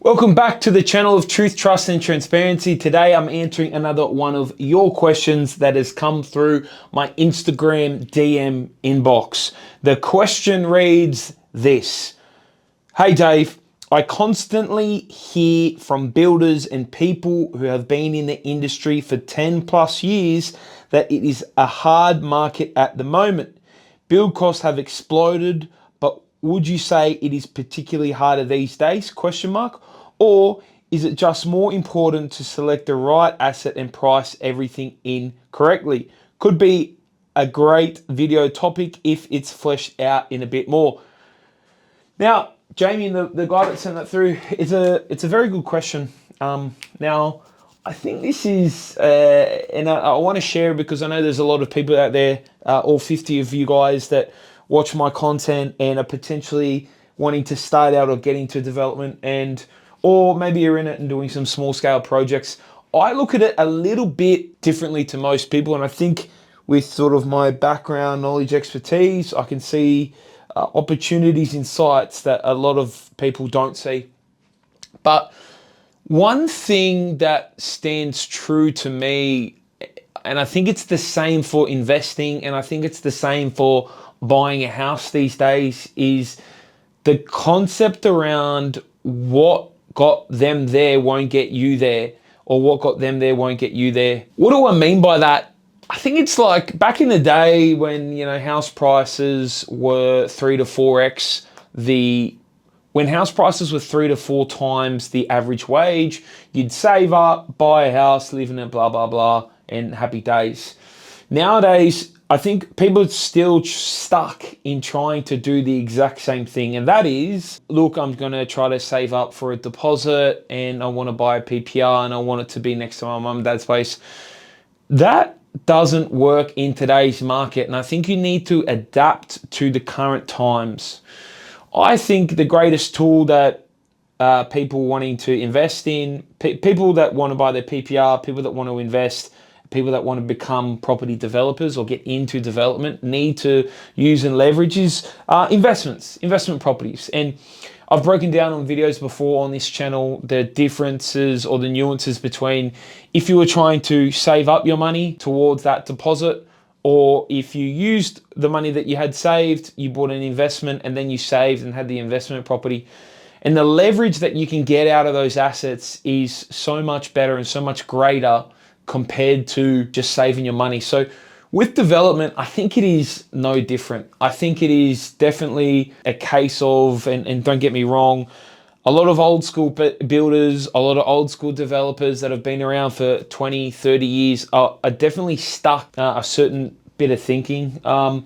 Welcome back to the channel of Truth, Trust and Transparency. Today I'm answering another one of your questions that has come through my Instagram DM inbox. The question reads this. Hey Dave, I constantly hear from builders and people who have been in the industry for 10 plus years that it is a hard market at the moment. Build costs have exploded, but would you say it is particularly harder these days? Question mark. Or is it just more important to select the right asset and price everything in correctly? Could be a great video topic if it's fleshed out in a bit more. Now, Jamie, the guy that sent that through, it's a very good question. Now, I think this is, and I want to share it because I know there's a lot of people out there, all 50 of you guys that watch my content and are potentially wanting to start out or get into development, or maybe you're in it and doing some small scale projects. I look at it a little bit differently to most people, and I think with sort of my background, knowledge, expertise, I can see opportunities in sites that a lot of people don't see. But one thing that stands true to me, and I think it's the same for investing, and I think it's the same for buying a house these days, is the concept around what got them there won't get you there, or what got them there won't get you there. What do I mean by that? I think it's like back in the day when, house prices were 3 to 4x when house prices were 3 to 4 times the average wage, you'd save up, buy a house, live in it, blah, blah, blah, and happy days. Nowadays, I think people are still stuck in trying to do the exact same thing. And that is, look, I'm going to try to save up for a deposit and I want to buy a PPR and I want it to be next to my mum and dad's place. That doesn't work in today's market. And I think you need to adapt to the current times. I think the greatest tool that people wanting to invest in, people that want to buy their PPR, people that want to invest, people that want to become property developers or get into development need to use and leverage is investment properties. And I've broken down on videos before on this channel the differences or the nuances between if you were trying to save up your money towards that deposit, or if you used the money that you had saved, you bought an investment and then you saved and had the investment property. And the leverage that you can get out of those assets is so much better and so much greater compared to just saving your money. So with development, I think it is no different. I think it is definitely a case of, and don't get me wrong, a lot of old school builders, a lot of old school developers that have been around for 20, 30 years are definitely stuck a certain bit of thinking. A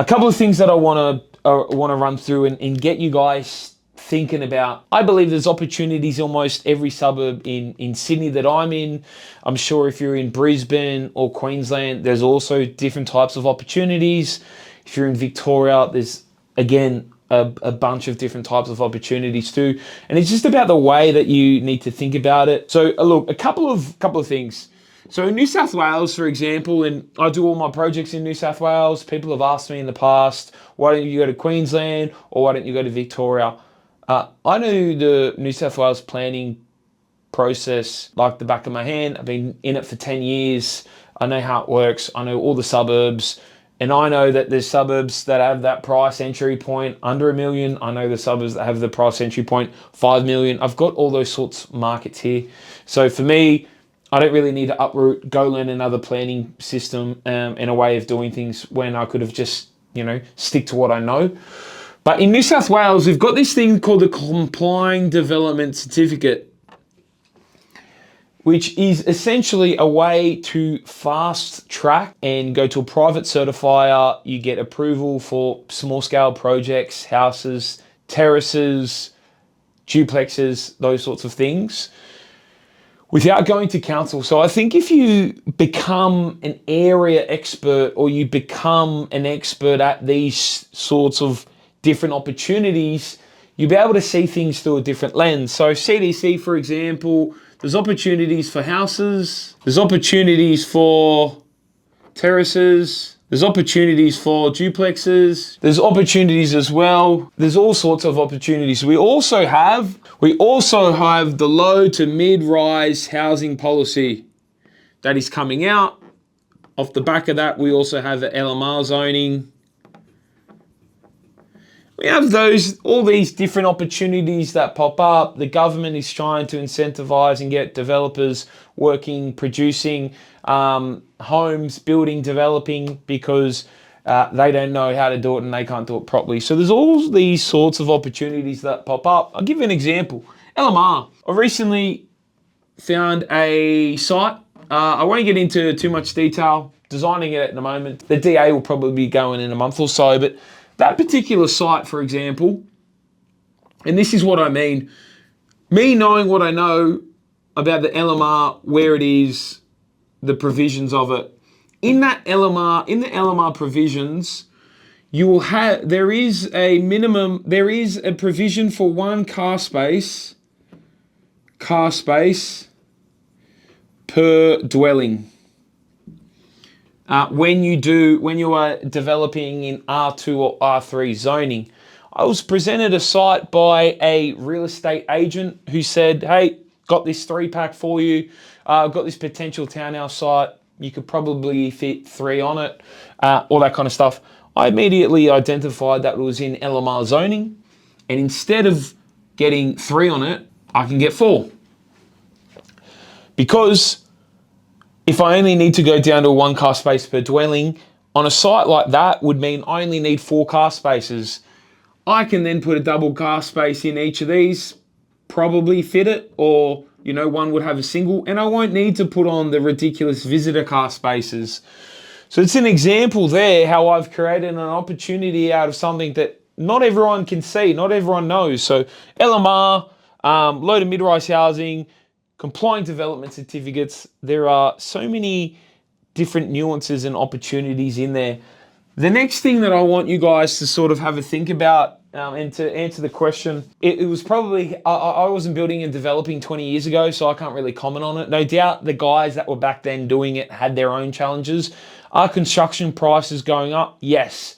couple of things that I want to run through and get you guys thinking about. I believe there's opportunities almost every suburb in Sydney that I'm in. I'm sure if you're in Brisbane or Queensland, there's also different types of opportunities. If you're in Victoria, there's again a bunch of different types of opportunities too. And it's just about the way that you need to think about it. So look, a couple of things. So in New South Wales, for example, and I do all my projects in New South Wales, people have asked me in the past, why don't you go to Queensland or why don't you go to Victoria? I know the New South Wales planning process like the back of my hand. I've been in it for 10 years. I know how it works. I know all the suburbs. And I know that there's suburbs that have that price entry point under $1 million. I know the suburbs that have the price entry point $5 million. I've got all those sorts of markets here. So for me, I don't really need to uproot, go learn another planning system and a way of doing things when I could have just, stick to what I know. But in New South Wales, we've got this thing called the Complying Development Certificate, which is essentially a way to fast track and go to a private certifier. You get approval for small scale projects, houses, terraces, duplexes, those sorts of things, without going to council. So I think if you become an area expert or you become an expert at these sorts of different opportunities, you'll be able to see things through a different lens. So CDC, for example, there's opportunities for houses, there's opportunities for terraces, There's opportunities for duplexes. There's opportunities as well. There's all sorts of opportunities. We also have the low to mid-rise housing policy that is coming out. Off the back of that, we also have the LMR zoning. We have all these different opportunities that pop up. The government is trying to incentivize and get developers working, producing homes, building, developing, because they don't know how to do it and they can't do it properly. So there's all these sorts of opportunities that pop up. I'll give you an example. LMR. I recently found a site. I won't get into too much detail. Designing it at the moment. The DA will probably be going in a month or so, but that particular site, for example, and this is what I mean, me knowing what I know about the LMR, where it is, the provisions of it, in the LMR provisions, there is a provision for one car space per dwelling. When you are developing in R2 or R3 zoning. I was presented a site by a real estate agent who said, hey, got this 3-pack for you. Got this potential townhouse site. You could probably fit 3 on it, all that kind of stuff. I immediately identified that it was in LMR zoning, and instead of getting 3 on it, I can get 4. Because if I only need to go down to 1 car space per dwelling, on a site like that would mean I only need 4 car spaces. I can then put a double car space in each of these, probably fit it, or one would have a single, and I won't need to put on the ridiculous visitor car spaces. So it's an example there how I've created an opportunity out of something that not everyone can see, not everyone knows. So LMR, low to mid-rise housing, compliant development certificates. There are so many different nuances and opportunities in there. The next thing that I want you guys to sort of have a think about, and to answer the question, it was probably, I wasn't building and developing 20 years ago, so I can't really comment on it. No doubt the guys that were back then doing it had their own challenges. Are construction prices going up? Yes.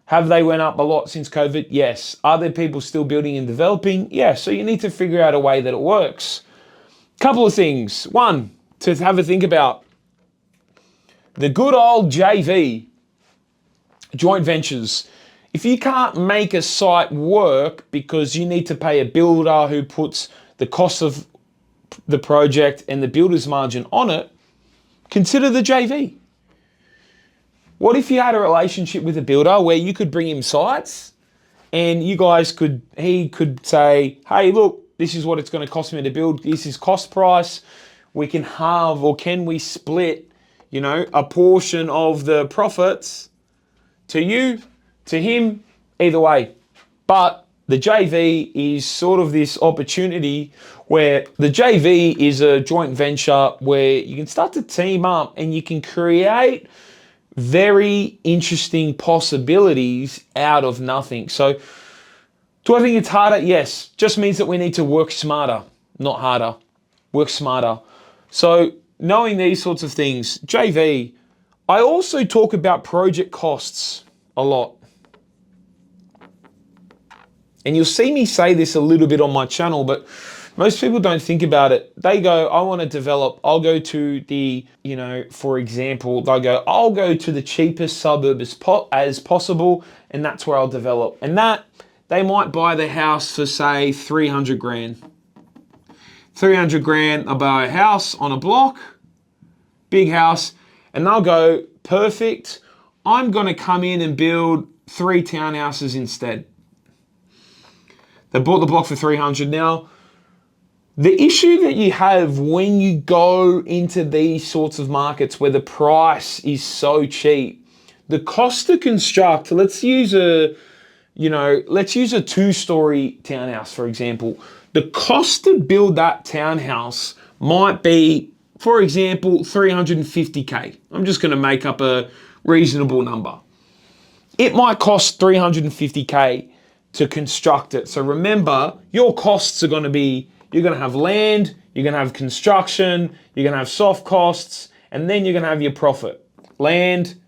Have they went up a lot since COVID? Yes. Are there people still building and developing? Yes. So you need to figure out a way that it works. Couple of things. One, to have a think about. The good old JV, joint ventures. If you can't make a site work because you need to pay a builder who puts the cost of the project and the builder's margin on it, consider the JV. What if you had a relationship with a builder where you could bring him sites and he could say, hey, look, this is what it's going to cost me to build. This is cost price. We can halve, or can we split, a portion of the profits to you, to him, either way. But the JV is sort of this opportunity where the JV is a joint venture where you can start to team up and you can create very interesting possibilities out of nothing. So do I think it's harder? Yes. Just means that we need to work smarter, not harder. Work smarter. So knowing these sorts of things, JV, I also talk about project costs a lot. And you'll see me say this a little bit on my channel, but most people don't think about it. They go, I want to develop, I'll go to the, for example, they'll go, I'll go to the cheapest suburb as possible, and that's where I'll develop. And that, they might buy the house for, say, 300 grand. 300 grand, they'll buy a house on a block, big house, and they'll go, perfect, I'm going to come in and build 3 townhouses instead. They bought the block for 300. Now, the issue that you have when you go into these sorts of markets where the price is so cheap, the cost to construct, let's use a 2-story townhouse, for example. The cost to build that townhouse might be, for example, 350K. I'm just going to make up a reasonable number. It might cost 350K to construct it. So remember, your costs are going to be, you're going to have land, you're going to have construction, you're going to have soft costs, and then you're going to have your profit. Land,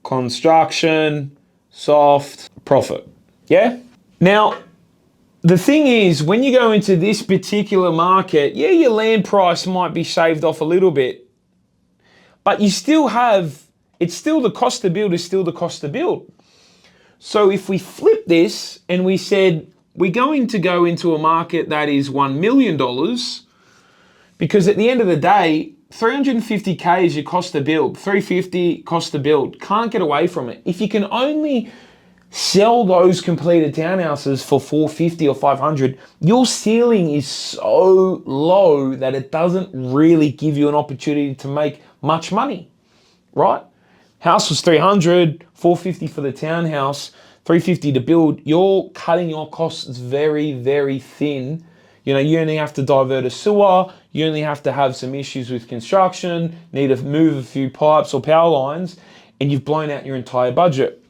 construction, soft, profit. Yeah? Now, the thing is, when you go into this particular market, yeah, your land price might be shaved off a little bit, but you still have, it's still the cost to build is still the cost to build. So if we flip this and we said, we're going to go into a market that is $1 million, because at the end of the day, 350K is your cost to build, 350 cost to build. Can't get away from it. If you can only sell those completed townhouses for 450 or 500, your ceiling is so low that it doesn't really give you an opportunity to make much money, right? House was 300, 450 for the townhouse, 350 to build. You're cutting your costs very, very thin. You know, you only have to divert a sewer, you only have to have some issues with construction, need to move a few pipes or power lines, and you've blown out your entire budget.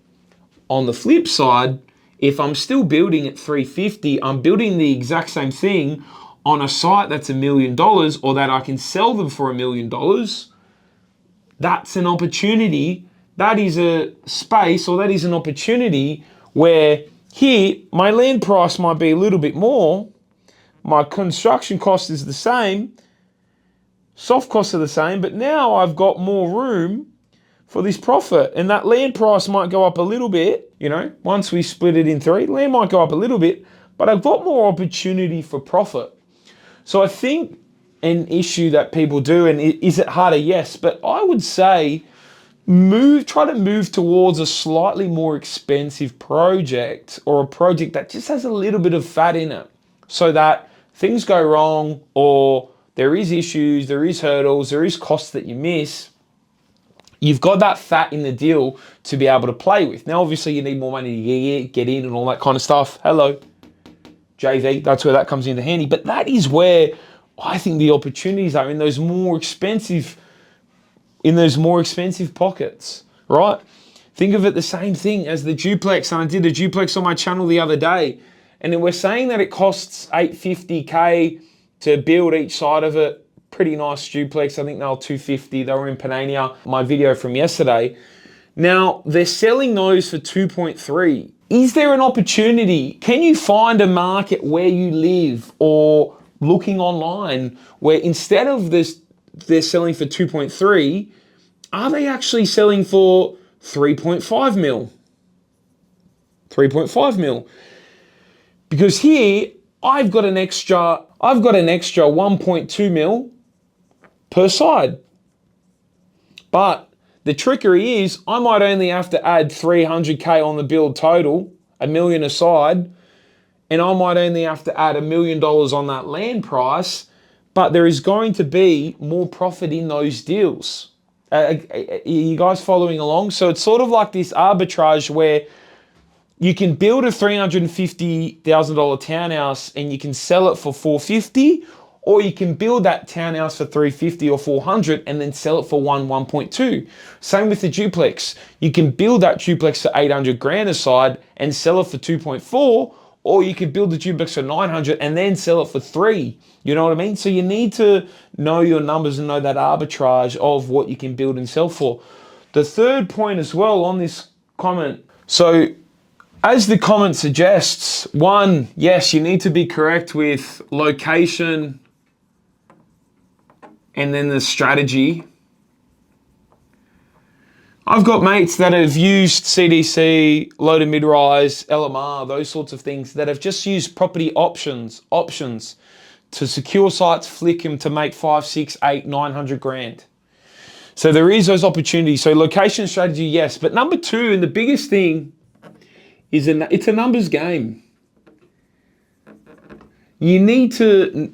On the flip side, if I'm still building at 350, I'm building the exact same thing on a site that's $1 million or that I can sell them for $1 million. That's an opportunity. That is a space, or that is an opportunity where here my land price might be a little bit more, my construction cost is the same, soft costs are the same, but now I've got more room for this profit, and that land price might go up a little bit. You know, once we split it in three, land might go up a little bit, but I've got more opportunity for profit. So I think an issue that people do, and is it harder? Yes, but I would say try to move towards a slightly more expensive project, or a project that just has a little bit of fat in it, so that things go wrong, or there is issues, there is hurdles, there is costs that you miss. You've got that fat in the deal to be able to play with. Now, obviously, you need more money to get in and all that kind of stuff. Hello, JV, that's where that comes into handy. But that is where I think the opportunities are, in those more expensive pockets, right? Think of it the same thing as the duplex. And I did a duplex on my channel the other day, and then we're saying that it costs $850K to build each side of it. Pretty nice duplex. I think they were $250. They were in Panania, my video from yesterday. Now, they're selling those for 2.3. Is there an opportunity? Can you find a market where you live, or looking online, where instead of this, they're selling for 2.3, are they actually selling for 3.5 mil? 3.5 mil. Because here, I've got an extra 1.2 mil per side. But the trickery is, I might only have to add 300K on the build total, $1 million aside, and I might only have to add $1 million on that land price, but there is going to be more profit in those deals. Are you guys following along? So it's sort of like this arbitrage where you can build a $350,000 townhouse and you can sell it for $450, or you can build that townhouse for $350 or $400 and then sell it for $1.2. Same with the duplex. You can build that duplex for $800,000 aside and sell it for 2.4, or you could build the duplex for 900 and then sell it for 3. You know what I mean? So you need to know your numbers and know that arbitrage of what you can build and sell for. The third point as well on this comment. So as the comment suggests, one, yes, you need to be correct with location and then the strategy. I've got mates that have used CDC, low to mid-rise, LMR, those sorts of things, that have just used property options to secure sites, flick them to make 5, 6, 8, 900 grand. So there is those opportunities. So location strategy, yes. But number two, and the biggest thing, is it's a numbers game. You need to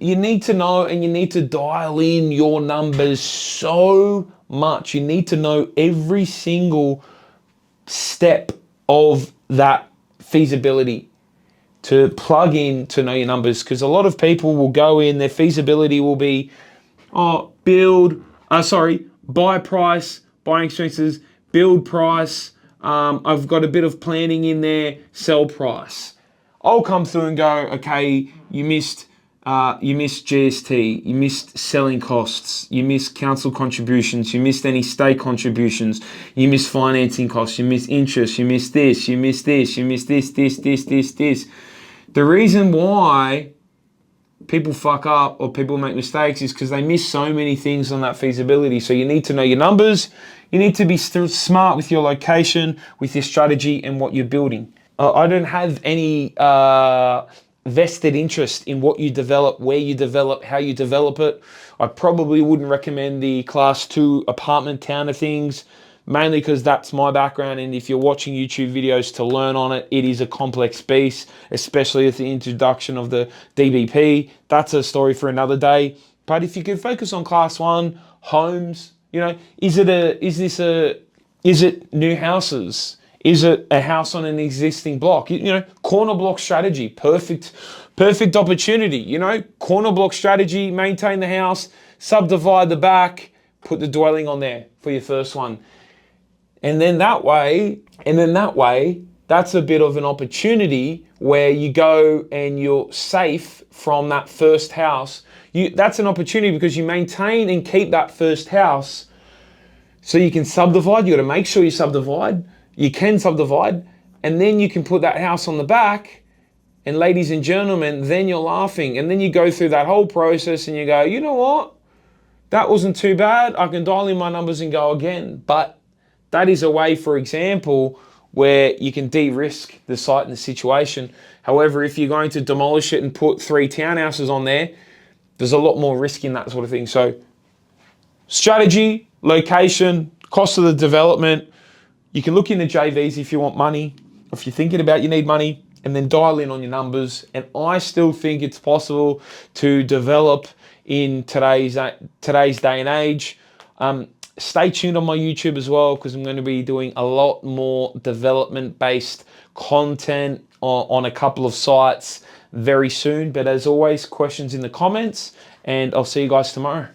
know, and you need to dial in your numbers so much. You need to know every single step of that feasibility to plug in to know your numbers, because a lot of people will go in, their feasibility will be, buy price, buying expenses, build price, I've got a bit of planning in there, sell price. I'll come through and go, okay, you missed You missed GST, you missed selling costs, you missed council contributions, you missed any state contributions, you missed financing costs, you missed interest, you missed this, you missed this, you missed this. The reason why people fuck up or people make mistakes is because they miss so many things on that feasibility. So you need to know your numbers, you need to be smart with your location, with your strategy and what you're building. I don't have any vested interest in what you develop, where you develop, how you develop it. I probably wouldn't recommend the class 2 apartment town of things, mainly because that's my background, and if you're watching YouTube videos to learn on it, it is a complex beast, especially with the introduction of the DBP. That's a story for another day. But if you can focus on class 1 homes, you know, is it new houses? Is it a house on an existing block? You know, corner block strategy, perfect opportunity. You know, corner block strategy, maintain the house, subdivide the back, put the dwelling on there for your first one. And then that way, that's a bit of an opportunity where you go and you're safe from that first house. That's an opportunity because you maintain and keep that first house so you can subdivide. You got to make sure you subdivide. You can subdivide, and then you can put that house on the back, and ladies and gentlemen, then you're laughing, and then you go through that whole process and you go, you know what? That wasn't too bad. I can dial in my numbers and go again. But that is a way, for example, where you can de-risk the site and the situation. However, if you're going to demolish it and put 3 townhouses on there, there's a lot more risk in that sort of thing. So strategy, location, cost of the development. You can look into JVs if you want money, or if you're thinking about you need money, and then dial in on your numbers. And I still think it's possible to develop in today's day and age. Stay tuned on my YouTube as well, because I'm going to be doing a lot more development-based content on a couple of sites very soon. But as always, questions in the comments, and I'll see you guys tomorrow.